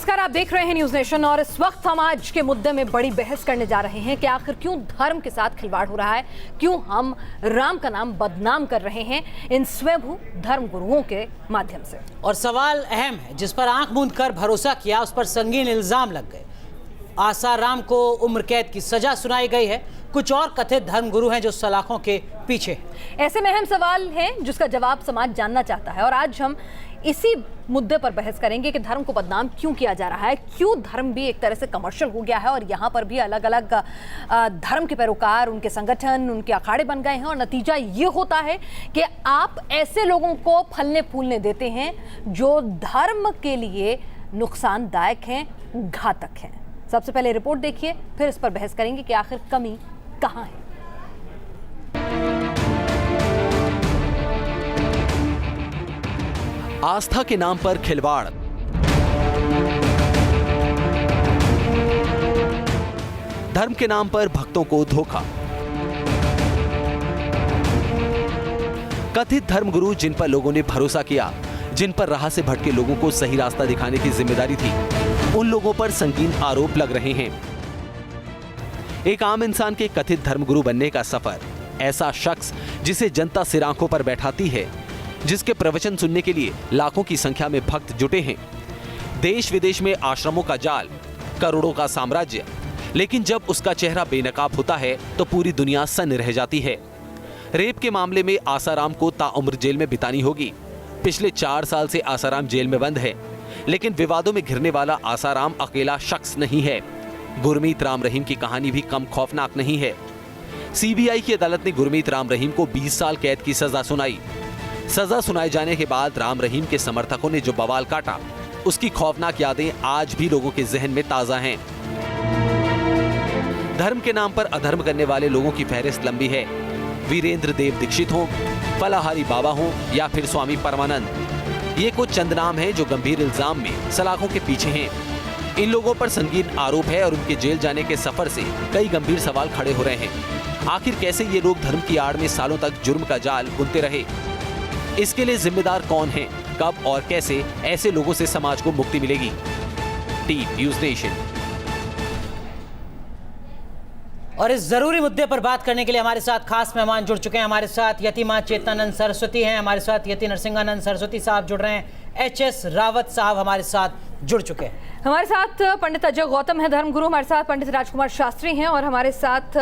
नमस्कार, आप देख रहे हैं न्यूज नेशन और इस वक्त हम आज के मुद्दे में बड़ी बहस करने जा रहे हैं कि आखिर क्यों धर्म के साथ खिलवाड़ हो रहा है, क्यों हम राम का नाम बदनाम कर रहे हैं इन स्वयंभू धर्म गुरुओं के माध्यम से। और सवाल अहम है, जिस पर आंख मूंद कर भरोसा किया उस पर संगीन इल्जाम लग गए। आसाराम को उम्र कैद की सजा सुनाई गई है। कुछ और कथित धर्मगुरु हैं जो सलाखों के पीछे हैं। ऐसे में अहम सवाल है जिसका जवाब समाज जानना चाहता है और आज हम इसी मुद्दे पर बहस करेंगे कि धर्म को बदनाम क्यों किया जा रहा है, क्यों धर्म भी एक तरह से कमर्शियल हो गया है और यहाँ पर भी अलग अलग धर्म के पैरोकार, उनके संगठन, उनके अखाड़े बन गए हैं और नतीजा ये होता है कि आप ऐसे लोगों को फलने फूलने देते हैं जो धर्म के लिए नुकसानदायक हैं, घातक हैं। सबसे पहले रिपोर्ट देखिए, फिर इस पर बहस करेंगे कि आखिर कमी कहाँ है। आस्था के नाम पर खिलवाड़, धर्म के नाम पर भक्तों को धोखा। कथित धर्मगुरु जिन पर लोगों ने भरोसा किया, जिन पर राह से भटके लोगों को सही रास्ता दिखाने की जिम्मेदारी थी, उन लोगों पर संगीन आरोप लग रहे हैं। एक आम इंसान के कथित धर्मगुरु बनने का सफर, ऐसा शख्स जिसे जनता सिर आंखों पर बैठाती है, जिसके प्रवचन सुनने के लिए लाखों की संख्या में भक्त जुटे हैं, देश विदेश में आश्रमों का जाल, करोड़ों का साम्राज्य, लेकिन जब उसका चेहरा बेनकाब होता है तो पूरी दुनिया सन्न रह जाती है। रेप के मामले में आसाराम को ताउम्र जेल में बितानी होगी। पिछले 4 साल से आसाराम जेल में बंद है, लेकिन विवादों में घिरने वाला आसाराम अकेला शख्स नहीं है। गुरमीत राम रहीम की कहानी भी कम खौफनाक नहीं है। सीबीआई की अदालत ने गुरमीत राम रहीम को 20 साल कैद की सजा सुनाई। सजा सुनाए जाने के बाद राम रहीम के समर्थकों ने जो बवाल काटा, उसकी खौफनाक यादें आज भी लोगों के जहन में ताजा हैं। धर्म के नाम पर अधर्म करने वाले लोगों की फहरिस्त लंबी है। वीरेंद्र देव दीक्षित हो, फलाहारी बाबा हो या फिर स्वामी परमानंद, ये कुछ चंद नाम हैं जो गंभीर इल्जाम में सलाखों के पीछे हैं। इन लोगों पर संगीन आरोप है और उनके जेल जाने के सफर से कई गंभीर सवाल खड़े हो रहे हैं। आखिर कैसे ये लोग धर्म की आड़ में सालों तक जुर्म का जाल बुनते रहे? इसके लिए जिम्मेदार कौन है? कब और कैसे ऐसे लोगों से समाज को मुक्ति मिलेगी? Team news nation. और इस जरूरी मुद्दे पर बात करने के लिए हमारे साथ खास मेहमान जुड़ चुके हैं। हमारे साथ यति मां चेतनानंद सरस्वती हैं, हमारे साथ यति नरसिंहानंद सरस्वती साहब जुड़ रहे हैं, एचएस रावत साहब हमारे साथ जुड़ चुके हैं। हमारे साथ पंडित अजय गौतम है धर्मगुरु, हमारे साथ पंडित राजकुमार शास्त्री हैं और हमारे साथ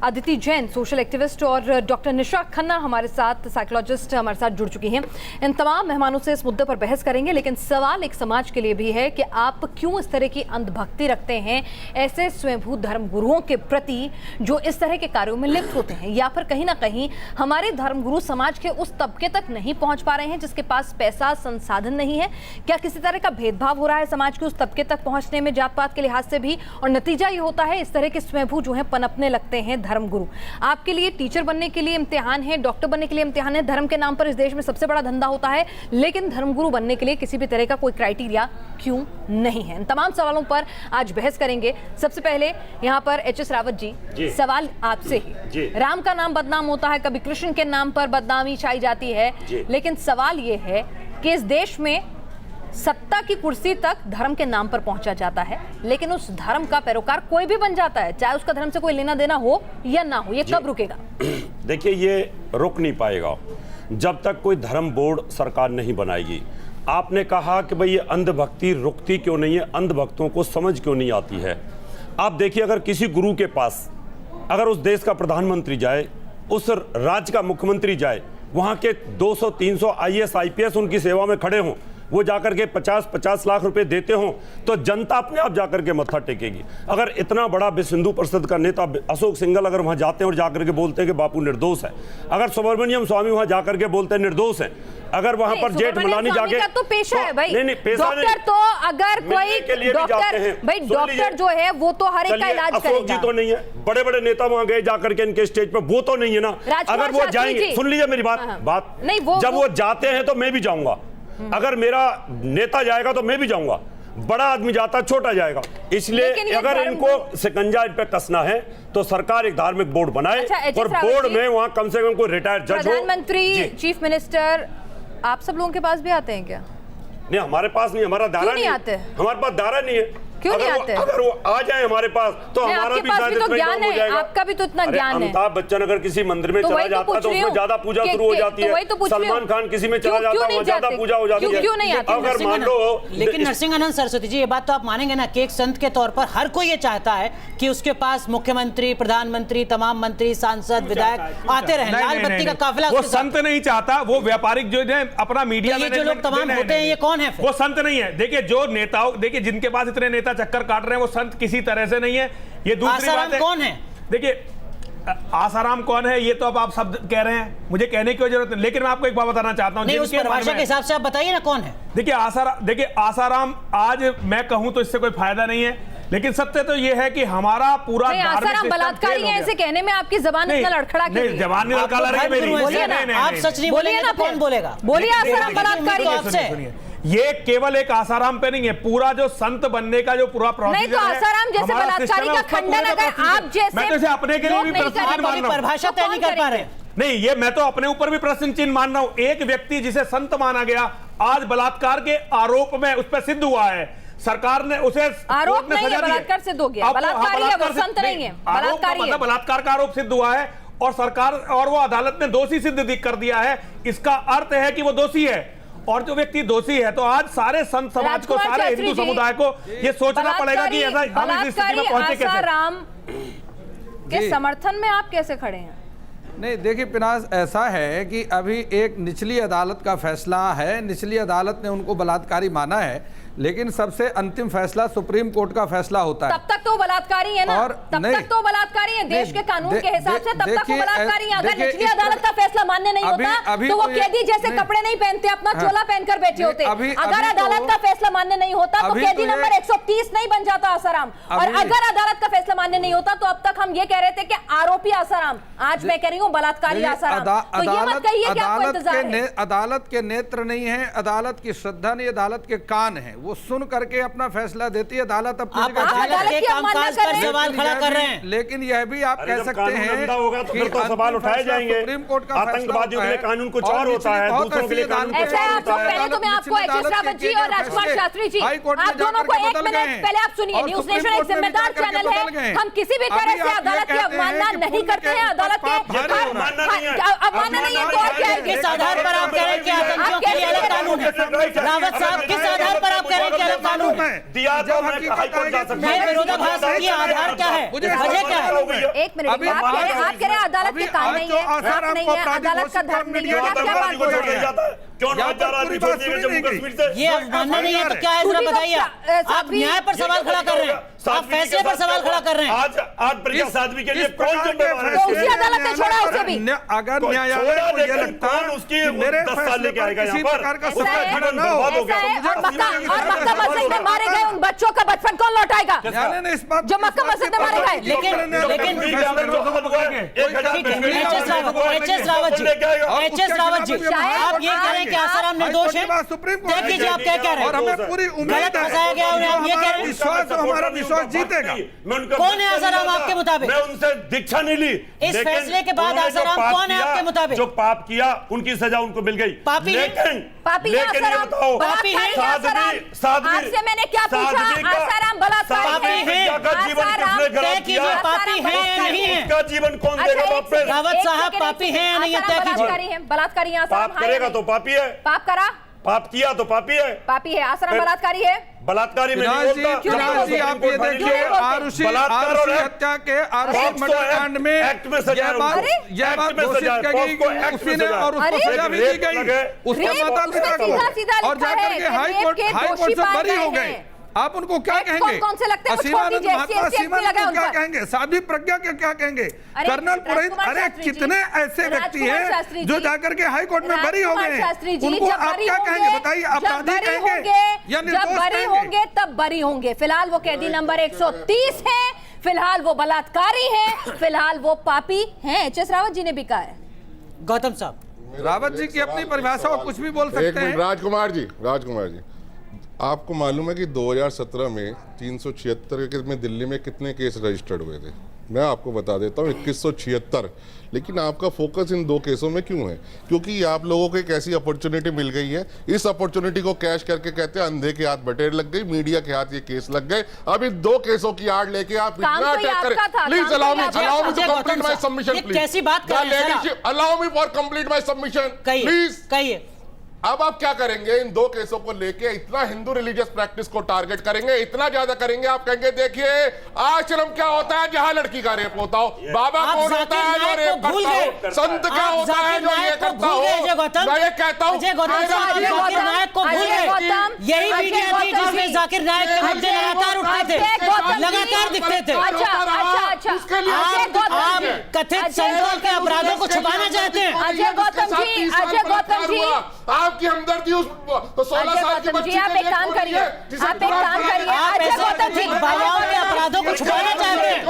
अदिति जैन सोशल एक्टिविस्ट और डॉक्टर निशा खन्ना हमारे साथ साइकोलॉजिस्ट हमारे साथ जुड़ चुकी हैं। इन तमाम मेहमानों से इस मुद्दे पर बहस करेंगे, लेकिन सवाल एक समाज के लिए भी है कि आप क्यों इस तरह की अंधभक्ति रखते हैं ऐसे स्वयंभू धर्मगुरुओं के प्रति जो इस तरह के कार्यों में लिप्त होते हैं, या फिर कहीं ना कहीं हमारे धर्मगुरु समाज के उस तबके तक नहीं पहुंच पा रहे हैं जिसके पास पैसा संसाधन नहीं है। क्या किसी तरह का भेदभाव हो रहा है समाज के उस तबके तक पहुंचने में जात पात के लिहाज से भी, और नतीजा ये होता है इस तरह के स्वयंभू जो है पनपने लगते हैं धर्मगुरु। आपके लिए टीचर बनने के लिए इम्तिहान है, डॉक्टर बनने के लिए इम्तिहान है, धर्म के नाम पर इस देश में सबसे बड़ा धंधा होता है, लेकिन धर्मगुरु बनने के लिए किसी भी तरह का कोई क्राइटेरिया क्यों नहीं है? इन तमाम सवालों पर आज बहस करेंगे। सबसे पहले यहाँ पर एचएस रावत जी, सवाल आपसे ही। राम का नाम बदनाम होता है, कभी कृष्ण के नाम पर बदनामी छाई जाती है, लेकिन सवाल ये है कि इस देश में सत्ता की कुर्सी तक धर्म के नाम पर पहुंचा जाता है, लेकिन उस धर्म का पैरोकार कोई भी बन जाता है, चाहे उसका धर्म से कोई लेना देना हो या ना हो। ये कब रुकेगा? देखिए, ये रुक नहीं पाएगा जब तक कोई धर्म बोर्ड सरकार नहीं बनाएगी। आपने कहा कि भाई ये अंधभक्ति रुकती क्यों नहीं है, अंधभक्तों को समझ क्यों नहीं आती है। आप देखिए, अगर किसी गुरु के पास अगर उस देश का प्रधानमंत्री जाए, उस राज्य का मुख्यमंत्री जाए, वहाँ के 200-300 IAS IPS उनकी सेवा में खड़े हों, वो जाकर के 50-50 लाख रुपए देते हों, तो जनता अपने आप जाकर के मत्था टेकेगी। अगर इतना बड़ा विश्व हिंदू परिषद का नेता अशोक सिंघल अगर वहां जाते हैं और जाकर के बोलते हैं कि बापू निर्दोष है, अगर सुब्रमण्यम स्वामी वहां जाकर के बोलते हैं निर्दोष है, अगर वहां पर जेठ मलानी जाके तो पेशा है भाई, नहीं पेशा नहीं, तो अगर कोई डॉक्टर भाई डॉक्टर जो है वो तो हर एक का इलाज करेगा। अशोक जी तो नहीं है, बड़े बड़े नेता वहां गए जाकर के इनके स्टेज पर, वो तो नहीं है ना। अगर वो जाएंगे, सुन लीजिए मेरी बात, जब वो जाते हैं तो मैं भी जाऊंगा। अगर मेरा नेता जाएगा तो मैं भी जाऊंगा, बड़ा आदमी जाता छोटा जाएगा। इसलिए अगर इनको शिकंजा इन पे कसना है तो सरकार एक धार्मिक बोर्ड बनाए, और बोर्ड में वहां कम से कम कोई रिटायर्ड जज हो। प्रधानमंत्री, चीफ मिनिस्टर, आप सब लोगों के पास भी आते हैं क्या? नहीं, हमारे पास नहीं, हमारा दायरा क्यों नहीं आते? हमारे पास दायरा नहीं है। क्यों नहीं अगर आते? अगर वो आ जाए हमारे पास तो नहीं, हमारा आपके भी पास शायद भी तो इतना ही ज्ञान काम हो है, जाएगा। आपका भी तो इतना अरे ज्ञान है। अमिताभ बच्चन अगर किसी मंदिर में तो चला वही तो जाता है पूछ तो रही उसमें हूँ ज्यादा पूजा शुरू हो जाती तो वही तो है। पूछ रही हूँ। सलमान खान किसी में चला क्यों जाता है नहीं वहाँ ज्यादा जाते? पूजा हो जाती है। क्यों नहीं आते? अगर मान लो लेकिन नरसिंहानंद सरस्वती जी, ये बात तो आप मानेंगे ना कि एक संत के तौर पर हर कोई ये चाहता है कि उसके पास मुख्यमंत्री, प्रधानमंत्री, तमाम मंत्री, सांसद, विधायक आते रहे, लाल बत्ती का काफिला वो उसके साथ। संत नहीं चाहता, वो व्यापारिक जो है अपना मीडिया तो ये जो लोग तमाम होते हैं, ये कौन है फिर? वो संत नहीं है। देखिए जो नेताओं, देखिए जिनके पास इतने नेता चक्कर काट रहे हैं वो संत किसी तरह से नहीं है। ये दूसरी आसाराम बात है। कौन है? देखिए आसाराम कौन है ये तो अब आप सब कह रहे हैं, मुझे कहने की जरूरत नहीं, लेकिन मैं आपको एक बात बताना चाहता हूं। नहीं, उस जिनके मन परिभाषा में- के हिसाब से आप बताइए ना कौन है। देखिए आसाराम आज मैं कहूं तो इससे कोई फायदा नहीं है, लेकिन सत्य तो ये है कि हमारा पूरा नहीं, धार्मिक आसाराम सिस्टम बलात्कारी फेल हो है गया। ऐसे कहने में आपकी जबान इतना लड़खड़ा क्यों नहीं, जवान नहीं लड़का आप तो लड़की मेरी। बोलिए ना, आप सच नहीं बोलिए बोलेंगे ना तो कौन फिर। बोलेगा? बोलिए देखिए, आसाराम देखिए, बलात्कारी देखिए, है। आपसे। सुनिए, ये केवल एक आसाराम पे नहीं है, पूरा जो संत बनने का जो पूरा प्रोसेस नहीं तो आसाराम जैसे बलात्कारी का खंडन अगर आप जैसे मैं तो इसे अपने के लिए लोग भी नहीं प्रश्न करेंगे, चिन्ह मान रहा हूं। परिभाषा तो तय कौन नहीं कर पा करेंगे? रहे। नहीं, ये मैं तो अपने ऊपर भी प्रश्न चिन्ह मान रहा हूं। एक व्यक्ति जिसे संत माना गया आज बलात्कार के आरोप में उस पर सिद्ध हुआ है, सरकार ने उसे आरोप कोर्ट ने नहीं है, सजा दी बलात्कार सिद्ध हो गया। अब वो- बलात्कारी है, वो बलात्कार संत नहीं है, आरोप बलात्कारी का है। मतलब बलात्कार का आरोप सिद्ध हुआ है और सरकार और वो अदालत ने दोषी सिद्ध कर दिया है। इसका अर्थ है कि वो दोषी है, और जो व्यक्ति दोषी है तो आज सारे संत समाज को, राजकुमार सारे शास्त्री हिंदू जी, समुदाय को ये सोचना पड़ेगा कि ऐसा हम इस स्थिति बलात्कारी में पहुंचे कैसे। आसाराम के जी। समर्थन में आप कैसे खड़े हैं? नहीं देखिए पिनास, ऐसा है कि अभी एक निचली अदालत का फैसला है, निचली अदालत ने उनको बलात्कारी माना है, लेकिन सबसे अंतिम फैसला सुप्रीम कोर्ट का फैसला होता है। तब तक तो बलात्कारी है ना, और तब नहीं, तक तो बलात्कारी है देश के कानून के हिसाब से, तब तक वो देखिए, बलात्कारी है। अगर देखिए, निचली इस अदालत का फैसला मान्य नहीं अभी- होता अभी तो वो तो ये- कैदी जैसे नहीं। कपड़े नहीं पहनते, अपना हाँ। चोला पहनकर बैठे नहीं, होते। अभी- अगर अभी तो- अदालत का फैसला मान्य नहीं होता तो अभी कैदी तो ये- नंबर 130 नहीं बन जाता आसाराम। और अभी- अगर अदालत का फैसला मान्य नहीं होता तो अब तक हम ये कह रहे थे कि आरोपी आसाराम, आज मैं कह रही हूँ बलात्कारी आसाराम। तो ये मत कहिए कि आपको इंतजार है। अदालत के नेत्र नहीं है, अदालत की श्रद्धा नहीं, अदालत के कान है, वो सुन करके अपना फैसला देती है। अदालत अपनी आप जगह अदालत अदालत के की अवमानना कामकाज कर पर रहे हैं। सवाल खड़ा कर रहे हैं। लेकिन यह भी आप अरे कह जब सकते कानून हैं गंदा होगा तो फिर तो कि सवाल अंतिम उठाए फैसला जाएंगे। सुप्रीम कोर्ट का फैसला आतंकवादियों के लिए होता है। कानून कुछ और और होता है, बहुत दूसरों के लिए ऐसी कानून अदालत कुछ ऐसा है, और आप होता लोग है। पहले तो मैं आपको निचली एच.एस. अदालत रावत के जी और किए गए राजकुमार फैसले शास्त्री जी, हाई कोर्ट में आप दोनों को जाकर के एक बदल मिनट गए हैं। पहले आप सुनिए। और न्यूज सुप्रीम नेशन एक कोर्ट में भी जिम्मेदार जाकर के चैनल है, बदल गए हैं। हम किसी भी अभी तरह से आप ये अदालत की कहते हैं अवमानना कि नहीं पुण्य करते हैं। के अदालत के पाप भारी हो रहा है। अवमानना नहीं है। अवमानना नहीं है तो और क्या है? किस आधार पर आप कह रहे हैं कि आतंकियों के लिए अलग कानून है? रावत साहब, किस आधार पर आप कह रहे हैं कि अलग कानून है? दिया तो मैं हाईकोर्ट जा सकता नहीं, हूं। विरोधाभास की आधार क्या है? मुझे वजह क्या है? एक मिनट, आप कह रहे हैं अदालत के कान नहीं है, हक नहीं है, अदालत का धर्म नहीं है, क्या बात बोल रहे हैं? क्यों ना जा रहा है छोड़ दिए जम्मू कश्मीर से? ये अवमानना नहीं है तो क्या है, जरा बताइए। आप न्याय पर सवाल खड़ा कर रहे हैं, आप फैसले पर सवाल खड़ा कर रहे हैं। आज प्रजा साध्वी के लिए कौन जिम्मेवार है तो इसके उसी लिए? अदालत ने छोड़ा उसे भी। अगर को न्यायालय छोड़ा, को ये लेकिन लगता कौन उसकी कि मेरे 10 साल फैसले लेके पर आएगा किसी यहाँ पर? प्रकार का ऐसा उसका है, खड़ा ना हो। बर्बाद हो गया। ऐसा है, और मुझे मक्का मस्जिद में मारे गए उन बच्चों का बचपन कौन लौटाएगा? न्यायालय ने इस बात जो मक्का मस्जिद में मारे गए। एच.एस. रावत जी, एच.एस. रावत जी, आप ये कह रहे हैं कि आसाराम निर्दोष है? देख लीजिए आप क्या कह रहे और हैं। हमें पूरी उम्मीद गलत फंसाया गया और आप ये कह रहे हैं? विश्वास, हमारा विश्वास जीतेगा। कौन है आसाराम आपके मुताबिक? मैं उनसे दीक्षा नहीं ली। इस लेकिन फैसले के बाद उन्होंने जो आसाराम पाप कौन है किया, आपके मुताबिक? जो पाप किया उनकी सजा उनको मिल गई। पापी है? पापी है लेकिन ये आसाराम, बताओ, पापी है? साध्वी, आपसे मैंने क्या पूछा? आसाराम बलात्कारी है? आसाराम तय कीजिए, पापी है या नहीं है? उसका जीवन कौन देगा वापस? रावत साहब, पापी है या नहीं है? तय कीजिए। बलात्कारी है आसाराम, पाप करेगा तो पापी है, पाप करा, पाप किया तो पापी है। पापी है आसाराम, बलात्कारी है। बलात्कारी में नहीं विनाश जी, बोलता। विनाश जी, आप ये देखिए आरुषि हत्या के आरुषि मर्डरकांड में एक्ट में सजा यह बात घोषित की गई कि उसी ने और उसको सजा भी दी गई, उसके मुताबिक और जाकर के हाई कोर्ट से बरी हो गए। आप उनको क्या कहेंगे? कौन से लगते हैं? असीमानंद महात्मा असीमानंद को क्या कहेंगे? साध्वी प्रज्ञा के क्या कहेंगे? कर्नल पुरोहित, अरे कितने ऐसे व्यक्ति हैं जो जाकर के हाई कोर्ट में बरी हो गए हैं, उनको आप क्या कहेंगे? बताइए, अपराधी कहेंगे या निर्दोष बरी होंगे तब बरी होंगे। फिलहाल वो कैदी नंबर 130 है, फिलहाल वो बलात्कारी है, फिलहाल वो पापी हैं। एच.एस. रावत जी ने भी कहा है। गौतम साहब, रावत जी की अपनी परिभाषा और कुछ भी बोल एक सकते मिनट, हैं। राजकुमार जी, आपको मालूम है कि 2017 में 376 में दिल्ली में कितने केस रजिस्टर्ड हुए थे? मैं आपको बता देता हूँ 2176, लेकिन आपका फोकस इन 2 केसों में क्यों है? क्योंकि आप लोगों को एक ऐसी अपॉर्चुनिटी मिल गई है, इस अपॉर्चुनिटी को कैश करके कहते हैं अंधे के हाथ बटेर लग गई, मीडिया के हाथ ये केस लग गए। अब इन 2 केसों की आड़ लेके आप इतना अटैक करें। Please allow me to complete my submission, please. कैसी बात कर रहे हैं sir? Allow me for complete my submission, please. कहिए। अब आप क्या करेंगे? इन 2 केसों को लेके इतना हिंदू रिलीजियस प्रैक्टिस को टारगेट करेंगे, इतना ज्यादा करेंगे। आप कहेंगे देखिए आश्रम क्या होता है जहां लड़की का रेप होता हो, बाबा कौन होता है जो रेप करता हो, संत क्या होता है जो ये करता हो। मैं ये कहता हूँ जाकिर नायक को भूल गए। यही मीडिया थी जिसमें जाकिर नायक के मुद्दे लगातार उठते थे, लगातार दिखते थे। आप कथित संतों के अपराधों को छुपाना चाहते हैं। अजय गौतम जी, आपकी हमदर्दी उस 16 साल की बच्ची आप एक काम करिए, अजय गौतम जी बालियाओं के अपराधों को छुपाना चाहते हैं।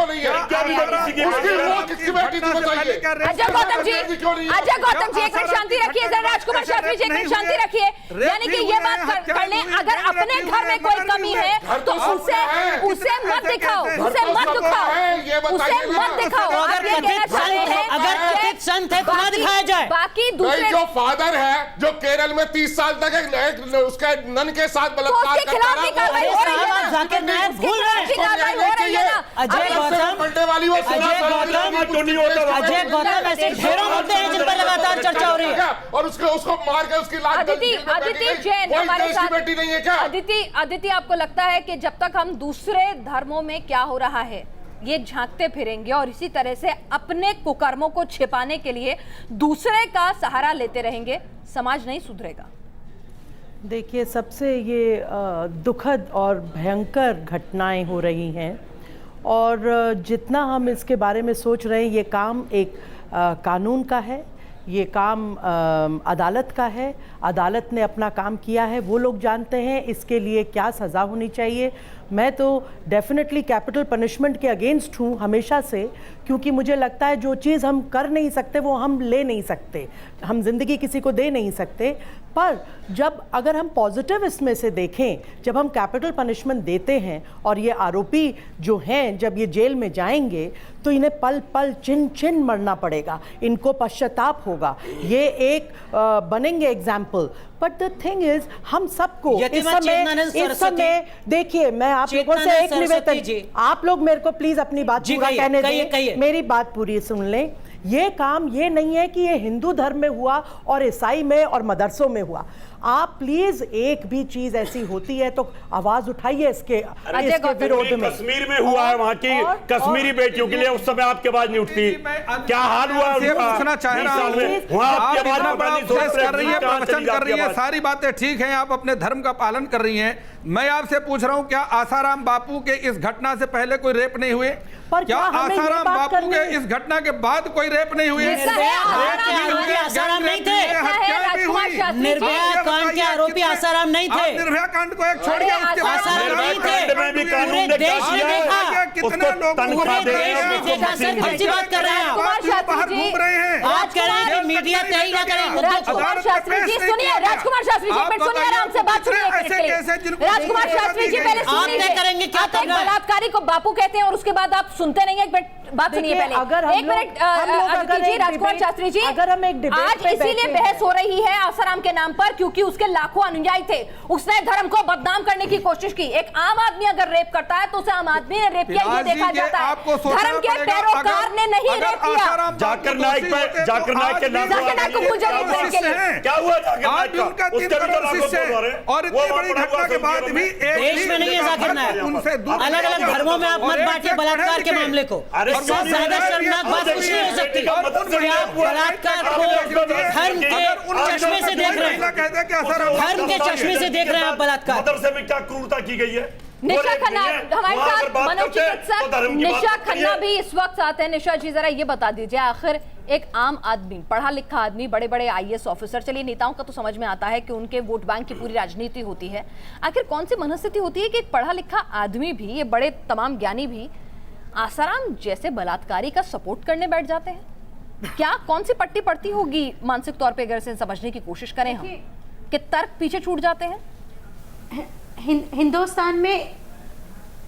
अजय गौतम जी एक मिनट शांति रखिए, राजकुमार शास्त्री जी एक मिनट शांति रखिए। यानी कि ये बात कर लें, अगर अपने घर में कोई कमी है तो उसे मत दिखाओ, उसे मत दिखाओ। अगर कथित संत है तो ना दिखाया जाए। बाकी दूसरे जो फादर है जो केरल में 30 साल तक उसके नन के साथ बलात्कार करता रहा, जाकिर नायक भूल रहे हैं। अजय गौतम ऐसे ढेरों मुद्दे हैं जिन पर लगातार चर्चा हो रही है। और उसको मार के उसकी लाश अदिति जैन हमारे साथ बेटी नहीं है क्या? अदिति आपको लगता है कि जब तक हम दूसरे धर्मों में क्या हो रहा है ये झांकते फिरेंगे और इसी तरह से अपने कुकर्मों को छिपाने के लिए दूसरे का सहारा लेते रहेंगे, समाज नहीं सुधरेगा? देखिए, सबसे ये दुखद और भयंकर घटनाएं हो रही हैं और जितना हम इसके बारे में सोच रहे हैं, ये काम एक कानून का है, ये काम अदालत का है। अदालत ने अपना काम किया है, वो लोग जानते हैं इसके लिए क्या सज़ा होनी चाहिए। मैं तो डेफिनेटली कैपिटल पनिशमेंट के अगेंस्ट हूँ हमेशा से, क्योंकि मुझे लगता है जो चीज़ हम कर नहीं सकते वो हम ले नहीं सकते, हम जिंदगी किसी को दे नहीं सकते। पर जब अगर हम पॉजिटिव इसमें से देखें, जब हम कैपिटल पनिशमेंट देते हैं और ये आरोपी जो हैं जब ये जेल में जाएंगे तो इन्हें पल पल चिन चिन मरना पड़ेगा, इनको पश्चाताप होगा, ये एक बनेंगे example. But the thing is हम सबको इस समय देखिए, मैं आप लोगों से एक निवेदन, आप लोग मेरे को प्लीज अपनी बात पूरा कहने दें, मेरी बात पूरी सुन लें। ये काम ये नहीं है कि ये हिंदू धर्म में हुआ और ईसाई में और मदरसों में हुआ। आप प्लीज एक भी चीज ऐसी होती है तो आवाज उठाइए इसके विरोध में। कश्मीर में हुआ है, वहां की कश्मीरी बेटियों के लिए उस समय आपकी आवाज नहीं उठती, क्या हाल हुआ पूछना चाह रहा हूं। प्रवचन कर रही है, सारी बातें ठीक हैं, आप अपने धर्म का पालन कर रही हैं। मैं आपसे पूछ रहा हूं, क्या आसाराम बापू के इस घटना से पहले कोई रेप नहीं हुए? क्या आसाराम बापू के इस घटना के बाद कोई रेप नहीं हुए? आसाराम नहीं थे, निर्भया कांड के आरोपी आसाराम नहीं थे। निर्भया कांड को एक छोड़ दिया, उसके बाद आसाराम नहीं थे। पूरे देश ने देखा, कितने लोग पूरे देश ने देखा। सर अच्छी बात कर रहे हैं, बाहर घूम रहे हैं। आज कह रहे हैं कि मीडिया तय ना करे। राजकुमार शास्त्री जी सुनिए, राजकुमार शास्त्री जी सुनिए, आराम से बात सुनिए। राजकुमार शास्त्री जी पहले आप तय करेंगे क्या करना है। बलात्कारी को बापू कहते हैं और उसके बाद आप सुनते नहीं। एक मिनट बात सुनिए पहले, एक मिनट राजकुमार शास्त्री जी, अगर हम एक आज इसीलिए बहस हो रही है आसाराम के नाम पर क्योंकि उसके लाखों अनुयायी थे, उसने धर्म को बदनाम करने की कोशिश की। एक आम आदमी अगर रेप करता है तो उसे आम आदमी ने रेप किया ये देखा जाता है, धर्म के पैरोकार ने नहीं रेप किया। जाकिर नाइक के नाम को भूल जाइए, क्या हुआ जाकिर नाइक का? उनका 3 करोड़ शिष्य और इतनी बड़ी घटना के बाद भी देश में नहीं है जाकिर नाइक। उनसे अलग अलग धर्मों में आप मत बांटिए बलात्कार के मामले को। इससे ज्यादा शर्मनाक बात कुछ नहीं हो सकती। आप बलात्कार को धर्म के चश्मे से देख रहे हैं, धर्म के चश्मे से देख रहे हैं आप बलात्कार। मदरसे में क्या क्रूरता की गई है? निशा खन्ना हमारे साथ मनोचिकित्सक निशा खन्ना भी इस वक्त साथ हैं। निशा जी जरा ये बता दीजिए, आखिर एक आम आदमी, पढ़ा लिखा आदमी, बड़े बड़े आईएएस ऑफिसर, चलिए नेताओं का तो समझ में आता है कि उनके वोट बैंक की पूरी राजनीति होती है, आखिर कौन सी मनस्थिति होती है कि एक पढ़ा लिखा आदमी भी, ये बड़े तमाम ज्ञानी भी आसाराम जैसे बलात्कारी का सपोर्ट करने बैठ जाते हैं? क्या कौन सी पट्टी पड़ती होगी मानसिक तौर पे, अगर इसे समझने की कोशिश करें हम, कि तर्क पीछे छूट जाते हैं? हिंदुस्तान में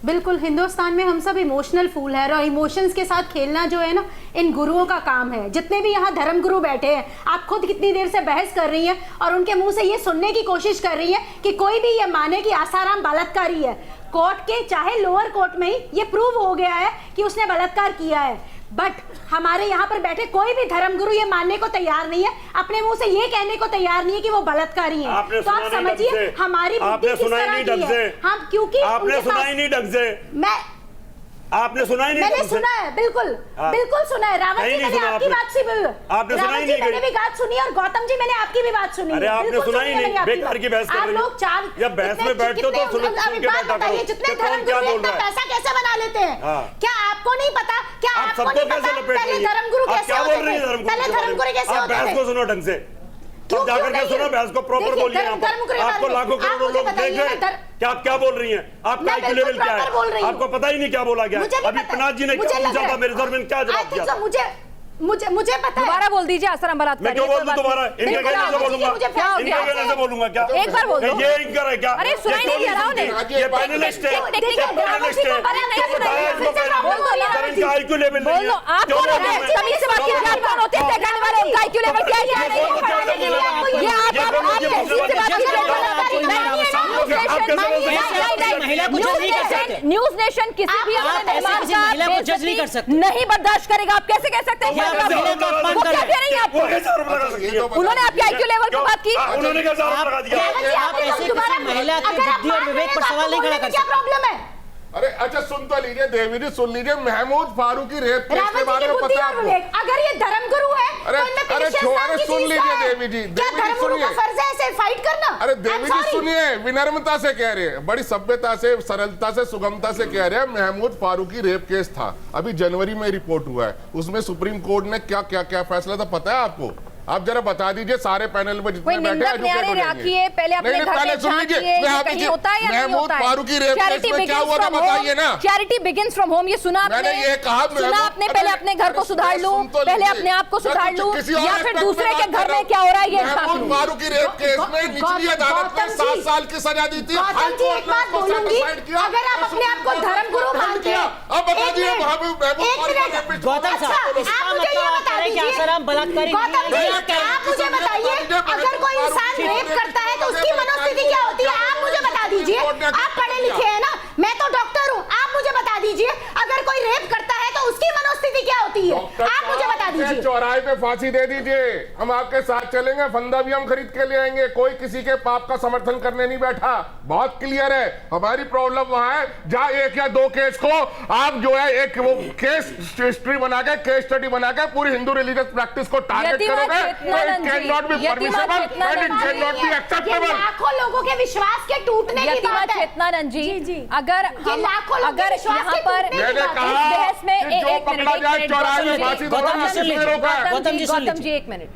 बिल्कुल, हिंदुस्तान में हम सब इमोशनल फूल है और इमोशंस के साथ खेलना जो है ना, इन गुरुओं का काम है। जितने भी यहाँ धर्म गुरु बैठे हैं, आप खुद कितनी देर से बहस कर रही हैं और उनके मुंह से ये सुनने की कोशिश कर रही हैं कि कोई भी ये माने कि आसाराम बलात्कारी है। कोर्ट के चाहे लोअर कोर्ट में ही ये प्रूव हो गया है कि उसने बलात्कार किया है, बट हमारे यहाँ पर बैठे कोई भी धर्मगुरु ये मानने को तैयार नहीं है, अपने मुंह से ये कहने को तैयार नहीं है कि वो बलात्कारी हैं। तो आप समझिए हमारी बुद्धि किस तरह की है। हम क्योंकि आपने सुना ही नहीं ढंग से, आपने सुना ही नहीं, मैंने सुना है, बिल्कुल बिल्कुल सुना है। रावत जी मैंने आपकी बात से आपने सुना ही नहीं, मैंने भी बात सुनी और गौतम जी मैंने आपकी भी बात सुनी। अरे आपने सुना ही नहीं, बेकार की बहस कर रही हो। आप लोग चार या बहस में बैठते हो तो सुनो के बैठा करो। जितने धर्मगुरु इतना पैसा कैसे बना लेते हैं, क्या आपको नहीं पता? क्या आपको नहीं पता पहले धर्मगुरु कैसे होते थे? पहले धर्मगुरु कैसे होते थे? बहस को सुनो ढंग से, तब जाकर के सुनो बहस को प्रॉपर बोलिए। आपको लाखों करोड़ों लोग देख रहे हैं कि आप क्या बोल रही हैं, आपका IQ लेवल क्या है, आपको पता ही नहीं क्या बोला गया। अभी पनाज जी ने क्या पूछा था मेरे सर में, क्या जवाब दिया? मुझे पता है। दोबारा बोल दीजिए आसाराम बलात्कारी। मैं क्यों बोल दूं दोबारा? इनके कहने से बोलूंगा, इनके कहने से बोलूंगा क्या? एक बार बोल दो। ये इनका है क्या? अरे सुनाई नहीं दिया उन्हें। ये पैनलिस्ट है, पैनलिस्ट है। अरे नहीं सुनाई, बोल दो यार, इनका IQ लेवल बोल दो। आप कौन होते हैं? सभी से बात कीजिए, आप कौन होते हैं कहने वाले? उनका IQ लेवल क्या है? ये आप न्यूज नेशन किसी भी महिला को जज नहीं कर सकते, नहीं बर्दाश्त करेगा। आप कैसे कह सकते हैं? वो क्या कह रही हैं आपको? उन्होंने आपके IQ लेवल की बात की, उन्होंने कैसे आरोप लगा दिया? आप ऐसे किसी महिला की बुद्धि और विवेक पर सवाल नहीं खड़ा कर क्या सकते। प्रॉब्लम है? अरे अच्छा सुन तो लीजिए देवी जी, सुन लीजिए। महमूद फारूकी रेप केस के बारे में पता है आपको? अगर ये धर्मगुरु है अरे सुन लीजिए देवी जी, क्या धर्मगुरु का फर्ज है ऐसे फाइट करना? अरे देवी जी सुनिए, विनम्रता से कह रहे हैं, बड़ी सभ्यता से, सरलता से, सुगमता से कह रहे हैं। महमूद फारूकी रेप केस था, अभी जनवरी में रिपोर्ट हुआ है, उसमें सुप्रीम कोर्ट ने क्या क्या क्या फैसला था पता है आपको? आप जरा बता दीजिए सारे पैनल में जितने बैठे हैं। पहले अपने घर में झांकिए, कहीं होता है या नहीं होता है? फारूकी रेप केस में क्या हुआ था बताइए ना। चैरिटी बिगिंस फ्रॉम होम, ये सुना आपने? मैंने ये कहा, सुना आपने? पहले अपने घर को सुधार लूं, पहले अपने आप को सुधार लूं, या फिर दूसरे के घर में क्या हो रहा है ये झांक लूं। फारूकी रेप केस में निचली अदालत ने 7 साल की सजा दी थी। एक बात बोलूंगी, अगर आप अपने आप को धर्मगुरु मानते हैं, अब बता दीजिए गौतम साहब, इसका मतलब आप कह रहे हैं कि आसाराम बलात्कारी आप मुझे बताइए, अगर कोई इंसान रेप करता है तो उसकी मनोस्थिति क्या होती है? आप मुझे बता दीजिए। आप पढ़े लिखे हैं ना, मैं तो डॉक्टर हूँ। आप मुझे बता दीजिए, अगर कोई रेप करता है तो उसकी मनोस्थिति क्या होती है? आप मुझे बता दीजिए। चौराहे पे फांसी दे दीजिए, हम आपके साथ चलेंगे, फंदा भी हम खरीद के ले आएंगे। कोई किसी के पाप का समर्थन करने नहीं बैठा, बहुत क्लियर है। हमारी प्रॉब्लम वहां है जहां 1 या 2 केस को आप जो है एक वो केस हिस्ट्री बना के, केस स्टडी बना के पूरी हिंदू रिलीजियस प्रैक्टिस को टारगेट करोगे। Not be permissible and it cannot be acceptable। लाखों लोगों के विश्वास के टूटने की बात है। चेतनानंद जी, अगर यहाँ पर मैंने कहा बहस में कि जो पकड़ा जाए चौराहे में फांसी दो। गौतम जी एक मिनट,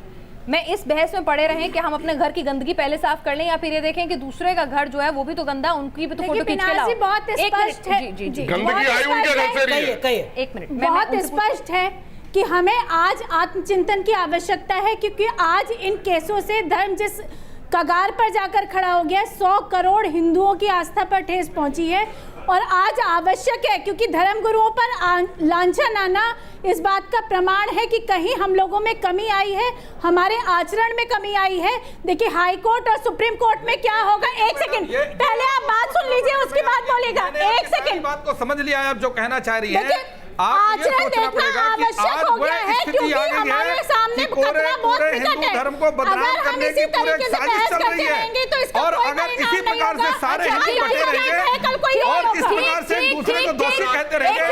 मैं इस बहस में पड़े रहे कि हम अपने घर की गंदगी पहले साफ कर लें या फिर ये देखें कि दूसरे का घर जो है वो भी तो गंदा, उनकी भी तो फोटो खींच के लाओ। बहुत स्पष्ट है, गंदगी आई उनके घर से रही है। एक मिनट, बहुत स्पष्ट है कि हमें आज आत्मचिंतन की आवश्यकता है, क्योंकि आज इन केसों से धर्म जिस कगार पर जाकर खड़ा हो गया, 100 करोड़ हिंदुओं की आस्था पर ठेस पहुंची है और आज आवश्यक है, क्योंकि धर्म गुरुओं पर लांछन आना इस बात का प्रमाण है कि कहीं हम लोगों में कमी आई है, हमारे आचरण में कमी आई है। देखिए हाई कोर्ट और सुप्रीम कोर्ट में क्या होगा। एक सेकंड, पहले आप बात सुन लीजिए, उसके बाद बोलेगा। एक सेकंड, बात को समझ लिया है आप जो कहना चाह रही है। आचरण देखना आवश्यक हो गया है, क्योंकि हमारे सामने खतरा बहुत निकट है। धर्म को बदनाम करने की पूरे साजिश चल रही है और अगर इसी प्रकार से सारे हिंदू बटे रहेंगे और इस प्रकार से दूसरे को दोषी कहते रहेंगे,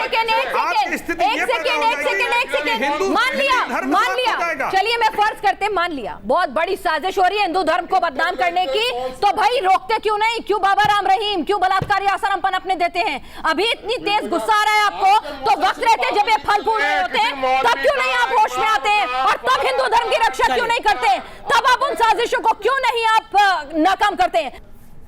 आज स्थिति ये पैदा हो जाएगी। हिंदू मान लिया, चलिए मैं फर्ज करते मान लिया बहुत बड़ी साजिश हो रही है हिंदू धर्म को बदनाम करने की, तो भाई रोकते क्यों नहीं? क्यों बाबा राम रहीम, क्यों बलात्कारी आसाराम पनपने देते हैं? अभी इतनी तेज गुस्सा आ रहा है आपको, तो वक्त रहते जब ये फल फूल रहे होते हैं तब क्यों नहीं आप होश में आते हैं? और तब हिंदू धर्म की रक्षा क्यों नहीं करते? तब आप उन साजिशों को क्यों नहीं आप नाकाम करते हैं?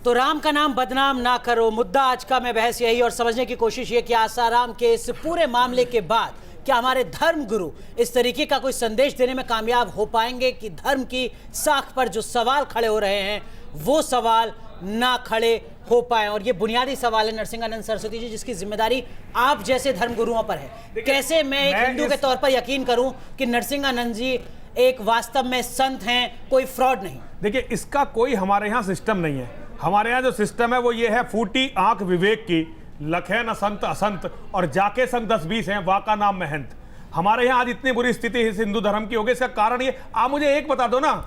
तो राम का नाम बदनाम ना करो, मुद्दा आज का मैं बहस यही और समझने की कोशिश ये कि आसाराम के इस पूरे मामले के बाद क्या हमारे धर्म गुरु इस तरीके का कोई संदेश देने में कामयाब हो पाएंगे कि धर्म की साख पर जो सवाल खड़े हो रहे हैं वो सवाल ना खड़े हो पाए। और ये बुनियादी सवाल है नरसिंहानंद सरस्वती जी, जिसकी जिम्मेदारी आप जैसे धर्मगुरुओं पर है। कैसे मैं एक हिंदू के तौर पर यकीन करूं कि नरसिंहानंद जी एक वास्तव में संत हैं, कोई फ्रॉड नहीं? देखिए, इसका कोई हमारे यहाँ सिस्टम नहीं है। हमारे यहाँ जो सिस्टम है वो ये है, फूटी आंख विवेक की, लखे न संत असंत, और जाके संग 10-20 हैं, वा का नाम महंत। हमारे यहाँ आज इतनी बुरी स्थिति इस हिंदू धर्म की हो गई, इसका कारण ये, आप मुझे एक बता दो ना,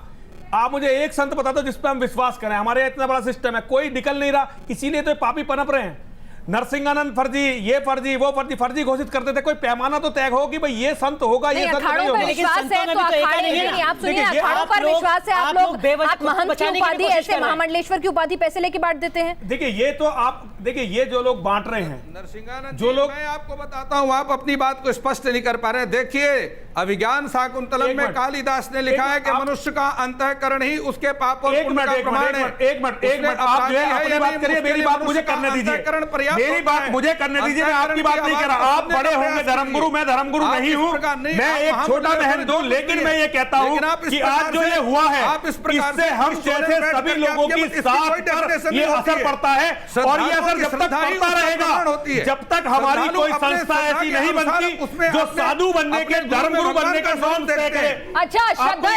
आप मुझे एक संत बता दो जिस पे हम विश्वास करें। हमारे यहाँ इतना बड़ा सिस्टम है, कोई निकल नहीं रहा, इसीलिए तो पापी पनप रहे हैं। नरसिंहानंद फर्जी, ये फर्जी, वो फर्जी, फर्जी घोषित करते थे। कोई पैमाना तो तय हो कि भाई ये संत होगा, ये संत नहीं होगा। विश्वास है तो आप सुनिए, अखाड़ों पर विश्वास है, आप लोग महंत की उपाधि, ऐसे महामंडलेश्वर की उपाधि पैसे लेके बांट देते हैं। देखिए, ये तो आप देखिए, ये जो लोग बांट रहे हैं, नरसिंहानंद जो लोग, मैं आपको बताता हूं, आप अपनी बात को स्पष्ट नहीं कर पा रहे। देखिए, अभिज्ञान शाकुंतलम में कालिदास ने लिखा है कि मनुष्य का अंतःकरण ही उसके पाप और पुण्य का प्रमाण है। एक मिनट, आप जो है अपनी बात करिए, मेरी बात मुझे करने दीजिए, मेरी बात मुझे करने दीजिए। मैं आपकी बात नहीं कर रहा, आप बड़े होंगे धर्मगुरु, मैं धर्मगुरु नहीं हूं, मैं एक छोटा महंत हूं। लेकिन मैं ये कहता हूं कि आज जो ये हुआ है, इससे हम जैसे सभी लोगों की साथ पर ये असर पड़ता है, और ये असर जब तक पड़ता रहेगा, जब तक हमारी कोई संस्था ऐसी नहीं बनती जो साधु बनने के, धर्मगुरु बनने का नॉर्म तय करे। अच्छा, श्रद्धा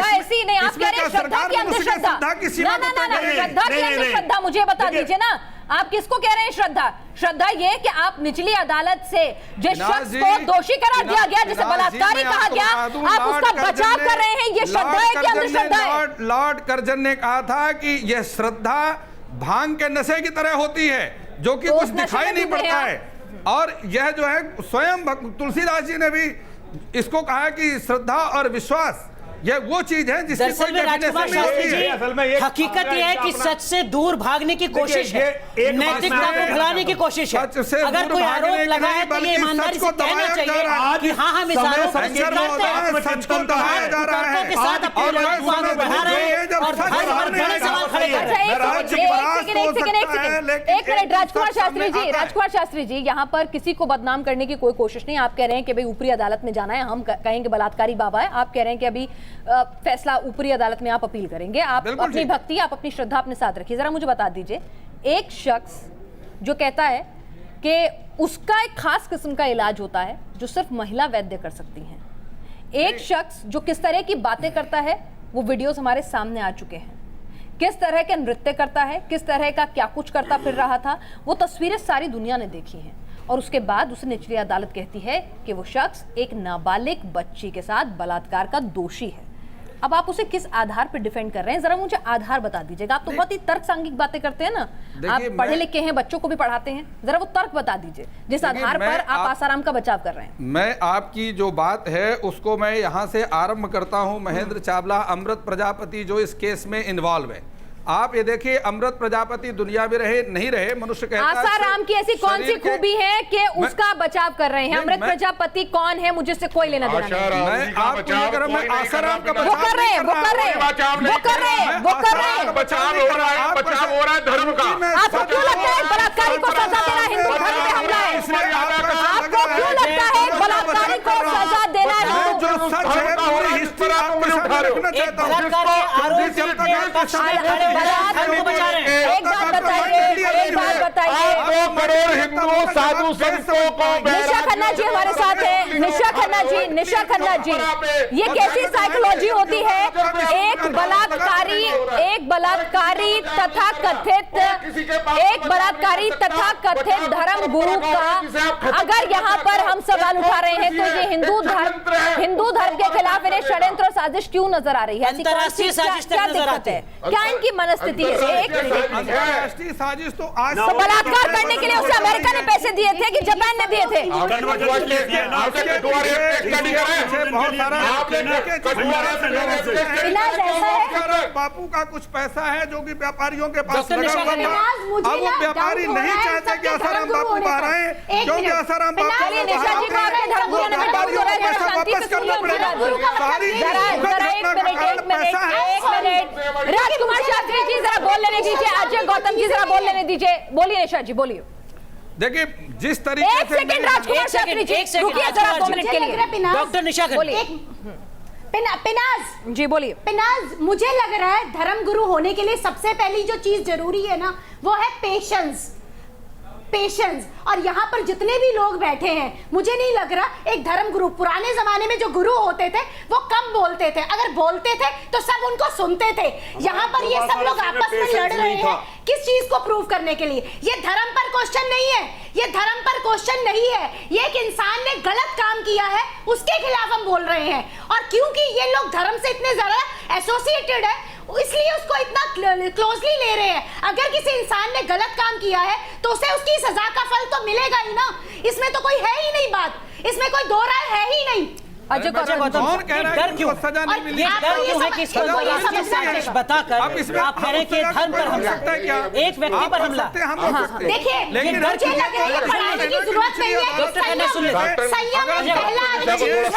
ऐसी नहीं, आप कह रहे हैं श्रद्धा की अंधश्रद्धा, ना, श्रद्धा की अंधश्रद्धा मुझे बता दीजिए ना, आप किसको कह रहे हैं श्रद्धा? श्रद्धा ये कि आप निचली अदालत से जिस शख्स को दोषी करार दिया गया, जिसे बलात्कारी कहा गया, आप उसका बचाव कर रहे हैं, ये श्रद्धा है कि अंधश्रद्धा है? लॉर्ड कर्जन ने कहा था कि यह श्रद्धा भांग के नशे की तरह होती है, जो कि कुछ दिखाई नहीं पड़ता है। और यह जो है, स्वयं तुलसीदास जी ने भी इसको कहा कि श्रद्धा और विश्वास ये वो चीज है जिसकी कोई डेफिनेशन नहीं होती है। असल में हकीकत यह है कि सच से दूर भागने की कोशिश है, नैतिकता को भुलाने की कोशिश है। अगर कोई आरोप लगा है तो ये ईमानदारी से कहना चाहिए कि हाँ, हम इस आरोप को स्वीकारते हैं, सच को दबाया जा रहा है के साथ अपने लड़कों को बढ़ा रहे हैं और बड़े सवाल खड़े कर रहे हैं। एक मिनट, राजकुमार शास्त्री जी, यहाँ पर किसी को बदनाम करने की कोई कोशिश नहीं। आप कह रहे हैं कि भाई ऊपरी अदालत में जाना है, हम कहेंगे बलात्कारी बाबा है, आप कह रहे हैं कि अभी फैसला ऊपरी अदालत में आप अपील करेंगे। आप अपनी भक्ति, आप अपनी श्रद्धा अपने साथ रखिए। जरा मुझे बता दीजिए, एक शख्स जो कहता है कि उसका एक खास किस्म का इलाज होता है जो सिर्फ महिला वैद्य कर सकती हैं, एक शख्स जो किस तरह की बातें करता है, वो वीडियोस हमारे सामने आ चुके हैं, किस तरह के नृत्य करता है, किस तरह का क्या कुछ करता फिर रहा था, वो तस्वीरें सारी दुनिया ने देखी हैं। और उसके बाद उसे निचली अदालत कहती है कि वो शख्स एक नाबालिग बच्ची के साथ बलात्कार का दोषी है। अब आप उसे किस आधार पर डिफेंड कर रहे हैं, जरा मुझे आधार बता दीजिएगा। आप तो बहुत ही तर्क सांघिक बातें करते हैं ना, आप पढ़े लिखे हैं, बच्चों को भी पढ़ाते हैं, जरा वो तर्क बता दीजिए जिस आधार पर आप आसाराम का बचाव कर रहे हैं। मैं आपकी जो बात है उसको मैं यहाँ से आरंभ करता हूँ। महेंद्र चावला, अमृत प्रजापति जो इस केस में इन्वॉल्व है, आप ये देखिए, अमृत प्रजापति दुनिया में रहे नहीं रहे, मनुष्य कहता है आसाराम की ऐसी कौन सी खूबी है कि उसका बचाव कर रहे हैं? अमृत प्रजापति कौन है, मुझे इससे कोई लेना देना नहीं। मैं आपको ये कर, मैं आसाराम का वो कर रहे हैं बचाव हो रहा है धर्म का। आपको क्यों लगता है बलात्कारी को सजा देना हिंदू धर्म पे हमला है? आपको क्यों लगता है बलात्कारी को सजा देना जो सच है पूरी हिस्ट्री आपको रखना चाहता हूँ। एक बात बताइए, 2 करोड़ हिंदुओं साधु संतों को, निशा खन्ना जी हमारे साथ है। निशा खन्ना जी, ये कैसी साइकोलॉजी होती है? एक बलात्कारी तथा कथित धर्म गुरु का अगर यहाँ पर हम सवाल उठा रहे हैं तो ये हिंदू धर्म के खिलाफ इन्हें षड्यंत्र और साजिश क्यों नजर आ रही है? अंतरराष्ट्रीय साजिश क्या दिक्कत है? क्या इनकी मनस्थिति है? अंतरराष्ट्रीय साजिश तो आज बलात्कार करने के लिए उसे अमेरिका ने पैसे दिए थे कि जापान ने दिए थे? बापू का कुछ पैसा है जो कि व्यापारियों के पास लगा हुआ था। अब वो व्यापारी नहीं चाहते कि आसाराम बापू बाहर आए, क्योंकि आसाराम बापू वापस करना पड़ेगा। राजकुमार शास्त्री जी जरा बोल लेने दीजिए, अजय गौतम जी जरा बोल लेने दीजिए। बोलिए निशा जी, बोलिए। देखिए, जिस तरीके से राजकुमार शास्त्री जी रुकिए जरा 2 मिनट के लिए। डॉक्टर निशा, पिनाज जी बोलिए। पिनाज, मुझे लग रहा है धर्म गुरु होने के लिए सबसे पहली जो चीज जरूरी है ना, वो है पेशेंस। और यहाँ पर जितने भी लोग बैठे हैं, मुझे नहीं लग रहा एक धर्म गुरु, पुराने जमाने में जो गुरु होते थे वो कम बोलते थे, अगर बोलते थे तो सब उनको सुनते थे। यहाँ पर ये सब लोग आपस में लड़ रहे हैं किस चीज को प्रूव करने के लिए? ये धर्म पर क्वेश्चन नहीं है, ये धर्म पर क्वेश्चन नहीं है, ये एक इंसान ने गलत काम किया है उसके खिलाफ हम बोल रहे हैं। और क्योंकि ये लोग धर्म से इतने ज्यादा एसोसिएटेड है, इसलिए उसको इतना क्लोजली ले रहे हैं। अगर किसी इंसान ने गलत काम किया है तो उसे उसकी सजा का फल तो मिलेगा ही ना, इसमें तो कोई है ही नहीं बात, इसमें कोई दो राय है ही नहीं। अजय गौतम, कौन कह रहा है कि इसको सजा नहीं मिली? ये डर क्यों है कि इसको साजिश बताकर आप कह रहे हैं कि धर्म पर हमला, एक व्यक्ति पर हमला? देखिए, मुझे लग रहा है पढ़ाने की जरूरत नहीं है। संयम पहला चीज है,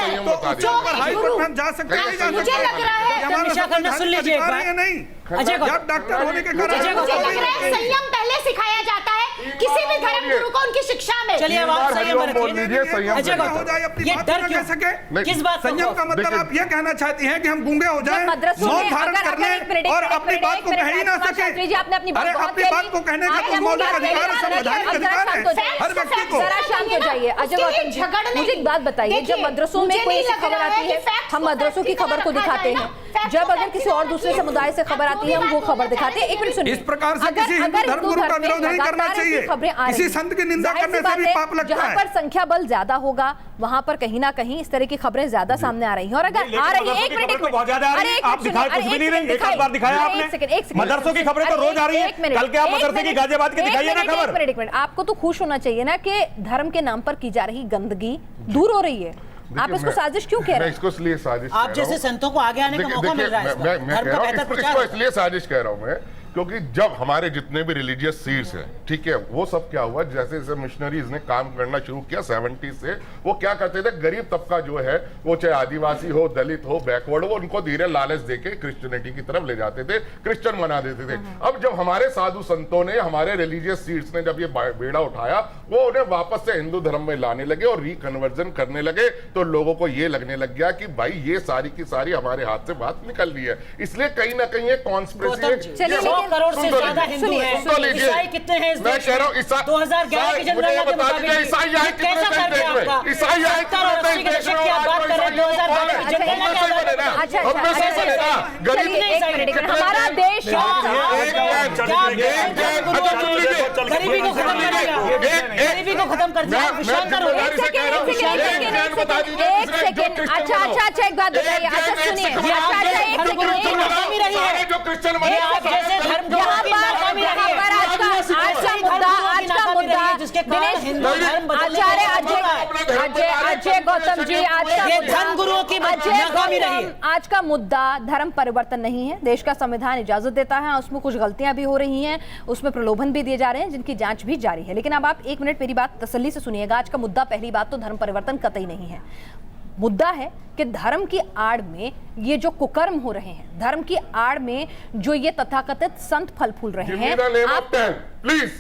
हाईकोर्ट में हम जा सकते हैं, मुझे लग रहा है निशा खन्ना सुन लीजिए एक बार। नहीं अजय गौतम, जब डॉक्टर होने के कारण मुझे लग रहा है संयम पहले सिखाया जाता है किसी भी धर्म गुरु को उनकी शिक्षा में। चलिए अब आप संयम बोल दीजिए, संयम अजय हो गौतम, जाए, अपनी ये बात डर न क्यों? कह सके। किस बात संयम का मतलब आप ये कहना चाहती हैं कि हम गूंगे हो जाएं, मौन धारण कर लें और अपनी बात को कह ही ना सके? अरे अपनी बात को कहने का तो मौलिक अधिकार है, संवैधानिक अधिकार है हर व्यक्ति को। जरा शांत हो जाइए। अजय गौतम जी, मुझे एक बात बताइए, जब मदरसों में कोई ऐसी खबर आती है, हम मदरसों की खबर को दिखाते हैं, जब अगर किसी और दूसरे समुदाय से खबर आती है हम वो खबर दिखाते हैं। एक मिनट सुनिए, इस प्रकार से किसी हिंदू धर्म गुरु का विरोध नहीं करना चाहिए, किसी संत की निंदा करने से भी पाप लगता जहाँ है। पर संख्या बल ज्यादा होगा वहां पर कहीं ना कहीं इस तरह की खबरें ज्यादा सामने आ रही हैं। और अगर आ रही है, एक मिनट बहुत ज्यादा आ रही है, आप दिखाए कुछ भी नहीं रहे, एक बार दिखाया आपने। मदरसों की खबरें तो रोज आ रही है, कल के आप मदरसे की गाजियाबाद की दिखाइए ना खबर। एक मिनट, आपको तो खुश होना चाहिए ना कि धर्म के नाम पर की जा रही गंदगी दूर हो रही है। आप इसको साजिश क्यों कह रहे हैं? मैं इसको इसलिए साजिश आप जैसे संतों को आगे आने का मौका मिल रहा है, मैं कह रहा हूं इसको इसलिए साजिश कह रहा हूं मैं, क्योंकि जब हमारे जितने भी रिलीजियस सीड्स हैं, ठीक है, वो सब क्या हुआ, जैसे जैसे मिशनरीज ने काम करना शुरू किया 70 से, वो क्या करते थे, गरीब तबका जो है, वो चाहे आदिवासी हो, दलित हो, बैकवर्ड हो, उनको धीरे लालच देके क्रिश्चियनिटी की तरफ ले जाते थे, क्रिश्चियन बना देते थे। अब जब हमारे साधु संतों ने, हमारे रिलीजियस सीड्स ने जब ये बेड़ा उठाया, वो उन्हें वापस से हिंदू धर्म में लाने लगे और रिकन्वर्जन करने लगे, तो लोगों को ये लगने लग गया कि भाई ये सारी की सारी हमारे हाथ से बात निकल रही है। इसलिए कहीं ना कहीं ये कॉन्स्पिरेसी करोड़ से ज्यादा हिंदू हैं, ईसाई कितने हैं इस मैं देश कह रहा में? हूं 2011 की जनगणना के मुताबिक ईसाई आए कितने कैसा देश सर्वे में? आपका? ईसाई आए 70 और 80 के दशक की आप बात कर रहे हैं, 2012 की जनगणना के आधार पर। हमारा देश गरीबी को खत्म करेगा, गरीबी को खत्म कर दिया, विशाल हो गया। अच्छा एक बात बताइए, अच्छा सुनिए, नाकामी रही है जो क्रिश्चियन आप जैसे धर्म गुरुओं की नाकामी रही है। अजय गौतम जी, धर्म गुरुओं की नाकामी रही है। आज का मुद्दा धर्म परिवर्तन नहीं है। देश का संविधान इजाजत देता है, उसमें कुछ गलतियां भी हो रही हैं, उसमें प्रलोभन भी दिए जा रहे हैं जिनकी जांच भी जारी है। लेकिन अब आप एक मिनट मेरी बात तसल्ली से सुनिएगा। आज का मुद्दा पहली बात तो धर्म परिवर्तन कतई नहीं है। मुद्दा है कि धर्म की आड़ में ये जो कुकर्म हो रहे हैं, धर्म की आड़ में जो ये तथाकथित संत फल फूल रहे हैं, आप प्लीज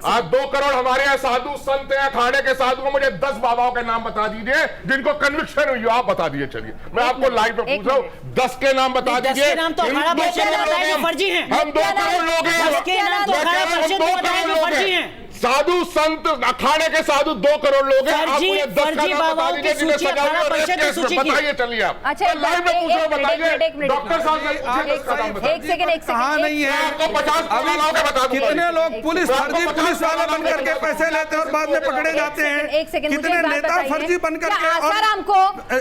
आज 2 करोड़ हमारे यहाँ साधु संत हैं, अखाड़े के साधु, मुझे 10 बाबाओं के नाम बता दीजिए जिनको कन्विक्शन हुई, आप बता दीजिए। चलिए मैं आपको लाइव में पूछ रहा हूँ, 10 के नाम बता दीजिए। नाम तो अखाड़ा परिषद ने बताया कि फर्जी हैं। हम 2 करोड़ लोग हैं, 10 के नाम तो अखाड़ा परिषद ने बताया कि फर्जी हैं। साधु संत अखाड़े के साधु 2 करोड़ लोग हैं, आप मुझे 10 का नाम बता दीजिए जिन्हें सजा हुई और रेप केस में। बताइए, चलिए आप लाइव में पूछ रहे हो, बताइए डॉक्टर साहब से पूछिए, एक सेकंड कहाँ नहीं है? आपको 50 बाबाओं के बता दूंगा। कितने लोग पुलिस फर्जी पुलिस वाला बन करके पैसे लेते हैं और बाद में पकड़े जाते हैं? एक सेकंड, कितने नेता फर्जी बन करके आसाराम को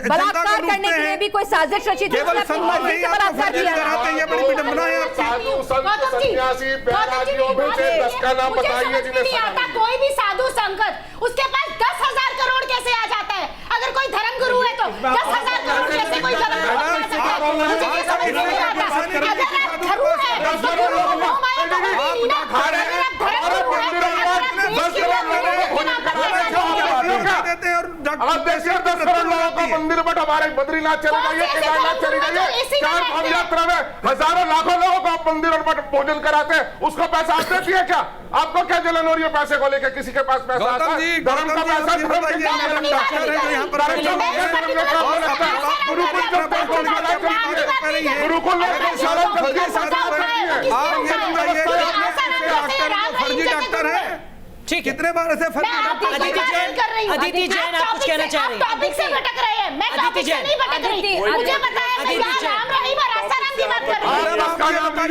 बलात्कार करने के लिए भी कोई साजिश रची थी, केवल संमति बलात्कार किया कराते हैं। ये बड़ी विडंबना है आपकी। साधु संत सन्यासी बैरागियों में से 10 का नाम बताइए जिन्हें सजा। कोई भी साधु संगत उसके पास 10,000 करोड़ कैसे आ जाता है? अगर कोई धर्म गुरु है तो 10,000 करोड़ कैसे कोई धर्म गुरु आ सकता है? मुझे ये समझ नहीं आता। अगर आप धर्म है तो देते हैं और अगर देश के 10 करोड़ लोगों का मंदिर बट हमारे बद्रीनाथ चले जाइए, केदारनाथ चले जाइए, चार धाम यात्रा में हजारों लाखों लोगों को आप मंदिर और मठ भोजन कराते हैं, उसका पैसा आप देती है क्या? आपको क्या जलन हो रही है पैसे को लेकर? किसी के पास पैसा आता है? धर्म का पैसा फर्जी डॉक्टर है। ठीक है, कितने बार ऐसे फर्जी डॉक्टर? अदिति जैन आप कुछ कहना चाह रही हैं? टॉपिक से भटक रहे हैं। मैं टॉपिक से नहीं भटक रही, मुझे पता है मैं यहाँ राम रहीम और आसाराम की बात कर रही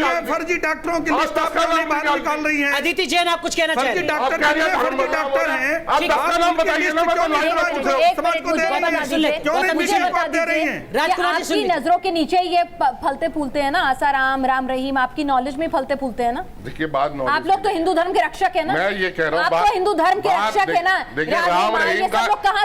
हूँ। फर्जी डॉक्टरों की लिस्ट आप बाहर निकाल रही हैं। अदिति जैन आप कुछ कहना चाह रही फर्जी हैं? डॉक्टर फर्जी डॉक्टर हैं। आप डॉक्टर नाम बताइए ना, मैं तो समाज को दे रही हैं, क्यों नहीं मुझे दे रही हैं? राजकुमार जी आपकी नजरों के नीचे ये फलते फूलते हैं ना, आसाराम, राम रहीम, आपकी नॉलेज में फलते फूलते हैं ना। देखिए बात आप लोग तो हिंदू धर्म के रक्षक है ना। मैं ये कह रहा हूँ, आप तो हिंदू धर्म के रक्षक है ना। देखिए राम रहीम का,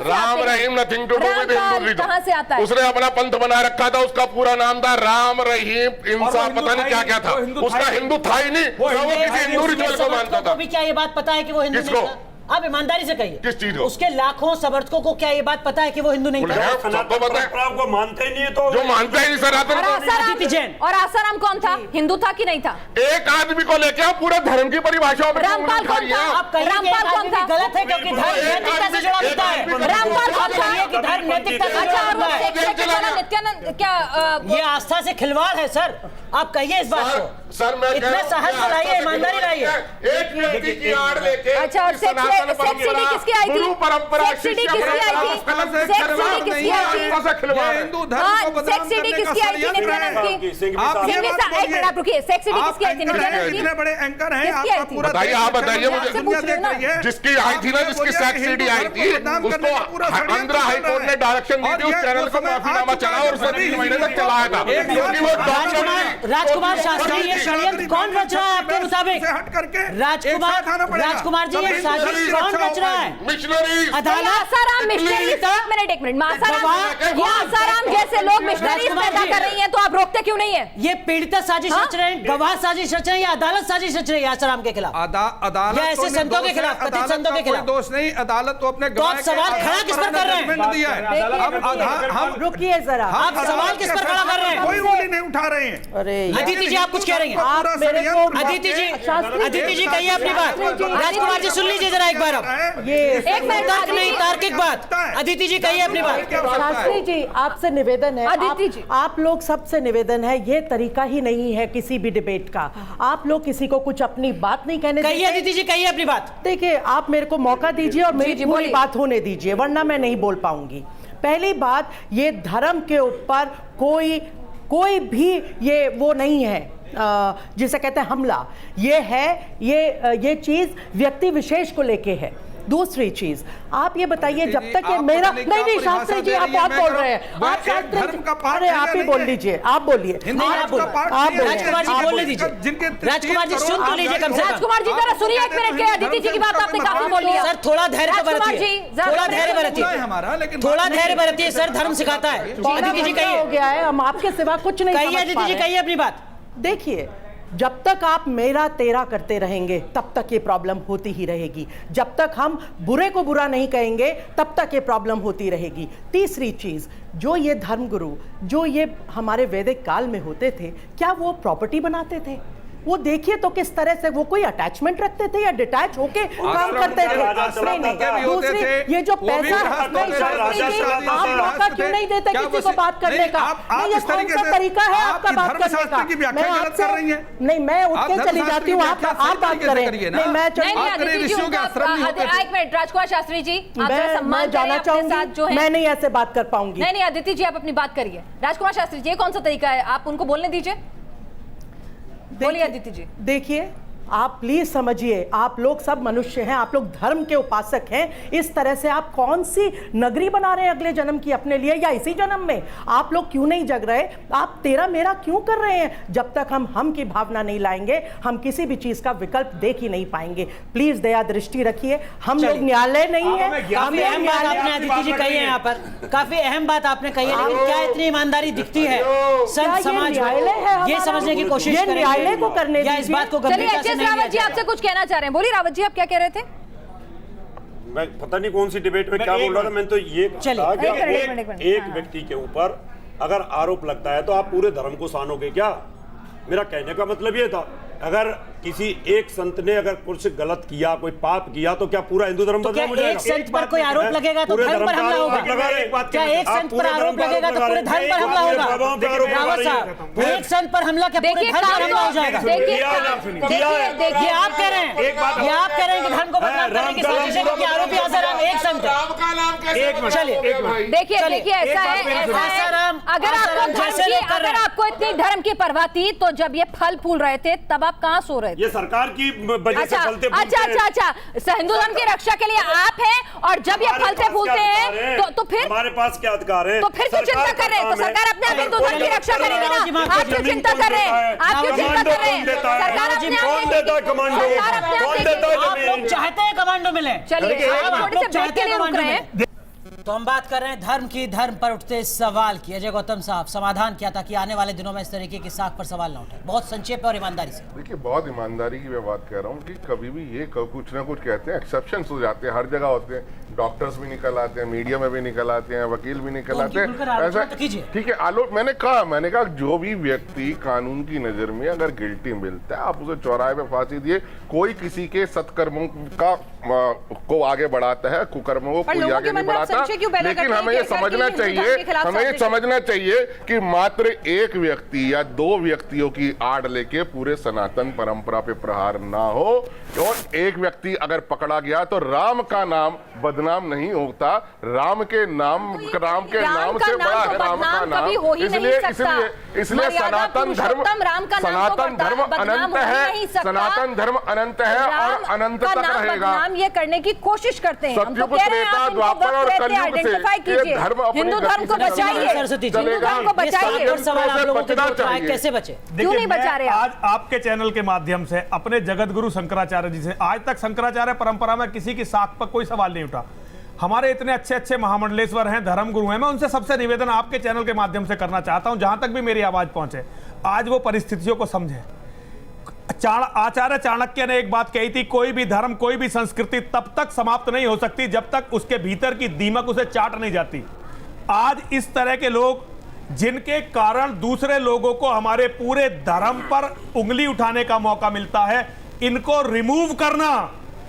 Ram Rahim nothing to do with Hinduism. कहां से आता है? उसने अपना पंथ बना रखा था, उसका पूरा नाम था राम रहीम इंसान, पता नहीं क्या क्या था, उसका हिंदू था ही नहीं, वो किसी हिंदू रिचुअल को मानता था। भी क्या ये बात पता है कि वो हिंदू नहीं था? आप ईमानदारी से कहिए, किस चीज को? उसके लाखों समर्थकों को क्या ये बात पता है कि वो हिंदू नहीं था? सबको पता है, को मानते ही नहीं है तो जो मानता ही नहीं सनातन को। अदिति जैन और आसाराम कौन था? हिंदू था कि नहीं था? एक आदमी को लेके आप पूरे धर्म की परिभाषा पर रामपाल कौन था? आप कहिए कि रामपाल कौन था? गलत है क्योंकि धर्म नैतिकता से जुड़ा होता है। रामपाल कौन था? कि धर्म नैतिकता से जुड़ा होता है। नित्यानंद क्या ये आस्था से खिलवाड़ है सर, आप कहिए इस बात को। सर मैं इतना साहस लाइए, ईमानदारी लाइए। एक व्यक्ति की आड़ लेके अच्छा, और सेक्सिडी किसकी आई थी? सेक्सिडी किसकी आई थी? सेक्सिडी किसकी आई थी? हिंदू धर्म को बदनाम सेक्सिडी करने का किसकी आई थी? नित्यानंद की? आप ये बात एक मिनट आप रुकिए, सेक्सिडी किसकी आई थी? नित्यानंद की? इतने बड़े एंकर हैं, किसकी आई आप थी? पूरा बताइए, आप बताइए मुझे। दुनिया देख रही है। जिसकी आई थी ना, जिसकी सेक्सिडी आई थी, उसको आंध्र हाईकोर्ट ने डायरेक्शन दी थी, उस चैनल को माफीनामा चला और उसने 3 महीने तक चलाया था, क्योंकि वो राजकुमार शास्त्री ये षड्यंत्र कौन रच रहा है आपके मुताबिक? हट करके राजकुमार जी ये साजिश कौन रच रहा है? मिशनरी अदालत आसाराम मिशनरीज, एक मिनट आसाराम जैसे लोग मिशनरीज पैदा कर रही हैं तो आप रोकते क्यों नहीं है? ये पीड़िता साजिश रच रहे हैं, गवाह साजिश रच रहे हैं या अदालत साजिश रच रही है आसाराम के खिलाफ? अदालत या ऐसे संतों के खिलाफ, कथित संतों के खिलाफ? दोष नहीं, अदालत तो अपने तो आप सवाल खड़ा किस पर कर रहे हैं? हम रुकिए जरा, आप सवाल किस पर खड़ा कर रहे हैं? कोई उंगली नहीं उठा रहे हैं। अरे अदिति जी आप कुछ कह रही हैं? आप मेरे को अदिति जी कहिए अपनी बात। राजकुमार जी सुन लीजिए जरा एक बार अब, ये एक मिनट तर्क नहीं तार्किक बात। अदिति जी कहिए अपनी बात। शास्त्री जी आपसे निवेदन है, अदिति जी। आप लोग सबसे निवेदन है, ये तरीका ही नहीं है किसी भी डिबेट का। आप लोग किसी को कुछ अपनी बात नहीं कहने कहिए देते। अदिति जी कहिए अपनी बात। देखिए आप मेरे को मौका दीजिए और मेरी पूरी बोलिए। बात होने दीजिए, वरना मैं नहीं बोल पाऊंगी। पहली बात, ये धर्म के ऊपर कोई भी ये वो नहीं है जिसे कहते हैं हमला। ये है ये चीज व्यक्ति विशेष को लेके है। दूसरी चीज आप ये बताइए, जब तक ये मेरा नहीं शास्त्री जी आप बहुत बोल रहे हैं, आप शास्त्री अरे आप ही बोल लीजिए, आप बोलिए, राजकुमार जी बोलने दीजिए। राजकुमार जी सुन तो लीजिए कम से कम। राजकुमार जी जरा सुनिए एक मिनट के, अदिति जी की बात आपने काफी बोल लिया। सर थोड़ा धैर्य राजकुमार जी, बरतिए, थोड़ा धैर्य बरतिए, थोड़ा धैर्य बरतिए सर, धर्म सिखाता है। अदिति जी हो कहिए, गया है, हम आपके सिवा कुछ नहीं कहिए समझ अदिति पा जी रहे हैं। कहिए अपनी बात। देखिए, जब तक आप मेरा तेरा करते रहेंगे तब तक ये प्रॉब्लम होती ही रहेगी। जब तक हम बुरे को बुरा नहीं कहेंगे तब तक ये प्रॉब्लम होती रहेगी। तीसरी चीज, जो ये धर्मगुरु जो ये हमारे वैदिक काल में होते थे, क्या वो प्रॉपर्टी बनाते थे? वो देखिए तो किस तरह से वो कोई अटैचमेंट रखते थे या डिटैच होके काम करते थे? नहीं, दूसरी ये जो पैसा, आप मौका क्यों नहीं देते किसी को बात करने का? नहीं, ये कौन सा तरीका है आपका बात करने का? मैं आपसे नहीं, मैं उठ के चली जाती हूँ, आप बात करें। नहीं, मैं एक मिनट राजकुमार शास्त्री जी, मैं जाना चाहूंगी, मैं नहीं ऐसे बात कर पाऊंगी। नहीं अदिति जी आप अपनी बात करिए। राजकुमार शास्त्री जी, ये कौन सा तरीका है? आप उनको बोलने दीजिए, बोलिए अदिति जी। देखिए, आप प्लीज समझिए, आप लोग सब मनुष्य हैं, आप लोग धर्म के उपासक हैं। इस तरह से आप कौन सी नगरी बना रहे हैं अगले जन्म की अपने लिए या इसी जन्म में? आप लोग क्यों नहीं जग रहे? आप तेरा मेरा क्यों कर रहे हैं? जब तक हम की भावना नहीं लाएंगे, हम किसी भी चीज का विकल्प देख ही नहीं पाएंगे। प्लीज दया दृष्टि रखिए, हम लोग न्यायालय नहीं है। काफी अहम बात आपने अदिति जी कही है, यहाँ पर काफी अहम बात आपने कही है, लेकिन क्या इतनी ईमानदारी दिखती है संत समाज में? ये समझने की कोशिश करें न्यायालय को करने या इस बात को गंभीरता से रावत जी आपसे कुछ कहना चाह रहे हैं, बोलिए रावत जी, आप क्या कह रहे थे? मैं पता नहीं कौन सी डिबेट में क्या बोल रहा था, मैंने तो ये कहा कि एक व्यक्ति के ऊपर अगर आरोप लगता है तो आप पूरे धर्म को सानोगे क्या? मेरा कहने का मतलब ये था, अगर किसी एक संत ने अगर कुछ गलत किया, कोई पाप किया, तो क्या पूरा हिंदू धर्म बदनाम हो जाएगा? एक संत पर कोई आरोप लगेगा तो धर्म पर हमला होगा? क्या एक संत पर आरोप लगेगा तो पूरे धर्म पर हमला होगा? रावत साहब, एक संत पर हमला क्या पूरे धर्म पर हमला हो जाएगा? ये आप कह रहे हैं, ये आप कह रहे हैं कि धर्म को बदनाम करने की साजिश है क्योंकि आरोपी आसाराम एक संत है। चलिए देखिए ऐसा है, अगर आपको इतनी धर्म की परवाह थी तो जब ये फल फूल रहे थे तब आप कहाँ सो रहे थे? ये सरकार की वजह से फलते फूलते अच्छा, हिंदू धर्म की रक्षा के लिए आप हैं और जब ये फलते फूलते हैं तो फिर हमारे पास क्या अधिकार है? तो फिर क्यों चिंता कर रहे हैं? तो सरकार अपने आप हिंदू धर्म की रक्षा करेगी ना। आप क्यों चिंता कर रहे हैं? आप क्यों चिंता कर रहे हैं? सरकार अपने आप कौन देता है कमांडो? कौन देता है आप लोग चाहते हैं कमांडो मिले? चलिए थोड़ी से ब्रेक के लिए रुक रहे हैं। तो हम बात कर रहे हैं धर्म की, धर्म पर उठते सवाल की। अजय गौतम साहब, समाधान क्या था कि आने वाले दिनों में इस तरीके की साख पर सवाल ना उठे? बहुत संक्षेप और ईमानदारी से। देखिए, बहुत ईमानदारी की मैं बात कह रहा हूँ कि कभी भी ये कुछ ना कुछ कहते हैं, एक्सेप्शंस हो जाते हैं, हर जगह होते हैं, डॉक्टर्स भी निकल आते हैं, मीडिया में भी निकल आते हैं, वकील भी निकल आते हैं, ऐसा ठीक है। आलोक, मैंने कहा जो भी व्यक्ति कानून की नजर में अगर गिल्टी मिलता है, आप उसे चौराहे पे फांसी दिए। कोई किसी के सत्कर्मों को आगे बढ़ाता है, कुकर्मों को कोई आगे नहीं बढ़ाता, लेकिन हमें ये समझना चाहिए कि मात्र एक व्यक्ति या दो व्यक्तियों की आड़ लेके पूरे सनातन परंपरा पे प्रहार ना हो। और एक व्यक्ति अगर पकड़ा गया तो राम का नाम बदनाम नहीं होता, राम के नाम से बड़ा है राम का नाम। इसलिए सनातन धर्म अनंत है, सनातन धर्म अनंत है और अनंत तक रहेगा। ये करने की कोशिश करते हैं। सतयुग, त्रेता, द्वापर और कलयुग से हिंदू धर्म को बचाइए, हिंदू धर्म को बचाइए। कैसे बचे? क्यों नहीं बचा रहे? आज आपके चैनल के माध्यम से अपने जगत गुरु शंकराचार्य जी से, आज तक शंकराचार्य परंपरा में किसी की साख पर कोई सवाल नहीं उठा। हमारे इतने अच्छे अच्छे महामंडलेश्वर हैं, धर्म गुरु हैं, मैं उनसे सबसे निवेदन आपके चैनल के माध्यम से करना चाहता हूं, जहां तक भी मेरी आवाज पहुंचे, आज वो परिस्थितियों को समझे। आचार्य चाणक्य ने एक बात कही थी, कोई भी धर्म, कोई भी संस्कृति तब तक समाप्त नहीं हो सकती जब तक उसके भीतर की दीमक उसे चाट नहीं जाती। आज इस तरह के लोग, जिनके कारण दूसरे लोगों को हमारे पूरे धर्म पर उंगली उठाने का मौका मिलता है, इनको रिमूव करना,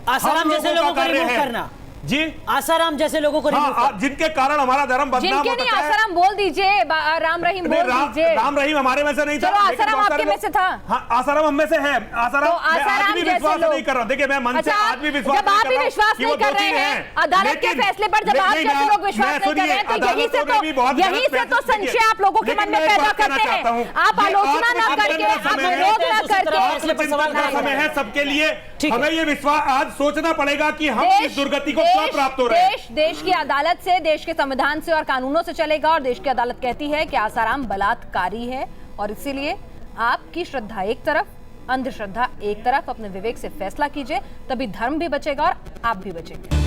आसाराम जैसे लोगों को रिमूव करना जी, आसाराम जैसे लोगों को जिनके कारण हमारा धर्म बदनाम होता है। आसाराम बोल दीजिए, राम रहीम बोल दीजिए। राम रहीम हमारे में से नहीं था, आसाराम आपके में से था। हाँ, आसाराम हम में से है। आसाराम आज भी विश्वास नहीं कर रहा। देखिए, मैं मन से आज भी विश्वास जब आप भी विश्वास नहीं कर रहे हैं अदालत के फैसले पर, जब आप जैसे लोग विश्वास नहीं कर रहे हैं, तो यही से तो संशय आप लोगों के मन में पैदा करते हैं। आप आलोचना न करके, आप विरोध न करके, समय है सबके लिए। हमें ये विश्वास आज सोचना पड़ेगा कि हम इस दुर्गति को क्या प्राप्त हो रहे हैं। देश की अदालत से, देश के संविधान से और कानूनों से चलेगा, और देश की अदालत कहती है कि आसाराम बलात्कारी है, और इसीलिए आपकी श्रद्धा एक तरफ, अंधश्रद्धा एक तरफ, अपने विवेक से फैसला कीजिए, तभी धर्म भी बचेगा और आप भी बचेंगे।